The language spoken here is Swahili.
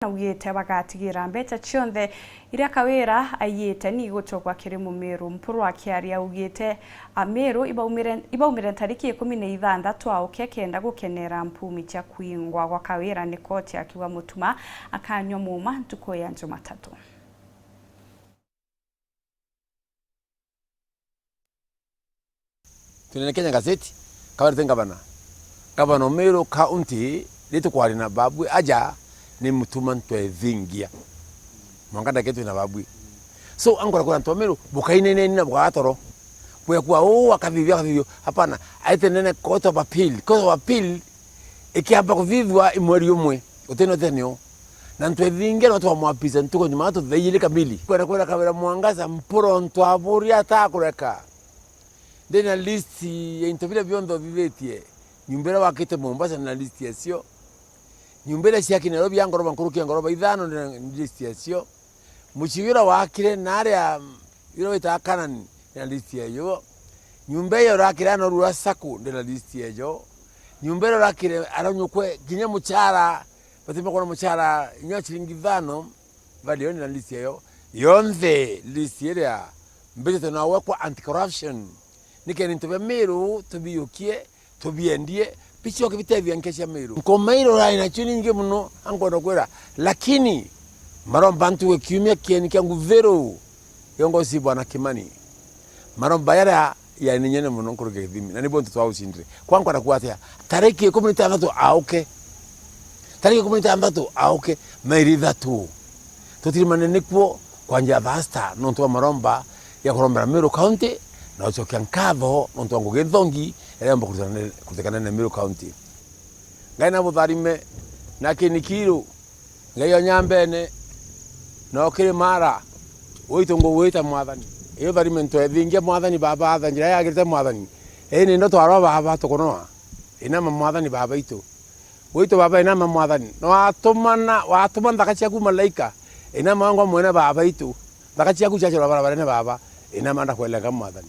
Naugite bagatigira mbeca cionthe iria Kawira aiyite ni gucokwa kiri Mumiru. Mpuru akiaria ugite Amiru ibaumire tariki 16 auke kenda gukenera mpumi cia kuingwa gwa Kawira ni koti akiwa mutuma akanywa muma ntuko ya Jumatatu. Kenya gazeti Kawira gavana Mumiru county litu kwari na babu aja ni mutuma ntwe vingia mwanganda ketu na babu so angora kwa Mumiru bukaine nene na bwatoro bwe kwa akavivyo hapana aite nene court of appeal ikiamba kuvivwa imweri umwe uteno tenyo na ntwe vingia watu wa mwapiza ntuko nyuma watu theyile kabili kwa Kawira mwangaza mpuro ntwaburi atakureka ndena list ya intobile biondo vivetie nyumbera wakite Mombasa na list yasio nyumbera siaki Nairobi yangoroba nkuruki yangoroba ithano na list yasio muchiwira wakire naria iro itakana na list yayo nyumbera rakira no ruasaku ndena list yayo nyumbera rakire aranyukwe kinya muchara batima kona muchara nya shilingi ithano valio na list yayo yonze list ya mbele tena wakwa anti corruption nikeni ntobe Miru tobiyukie tobiendie picho kibitevya nkesha Miru Mkomairo raina chini nge muno angondo kwera lakini maromba ntu wekiumia kieni kyangu vero yongo si bwana Kimani maromba yara ya ninyene muno nkuruge thimi na nibonto twa usindire kwangu anakuatia tariki 13 auke tariki 13 auke Mairi tu totirimane nikwo kwanja vasta nonto maromba ya kuromba Miru county na uchokia nkavo nonto ngo gedhongi elemba kutekana na Miru county ngaina butharime na kinikiro ngayo nyambene no kire mara oito ngo weta mwathani iyo tharime nto ethingia mwathani baba athanjira yagirite mwathani eni ndo twaro baba tukonoa ina mwathani baba itu oito baba ina mwathani no watuma ndakacia ku malaika ina mangwa mwene baba itu ndakacia ku chacho baba ina manda kwelenga mwathani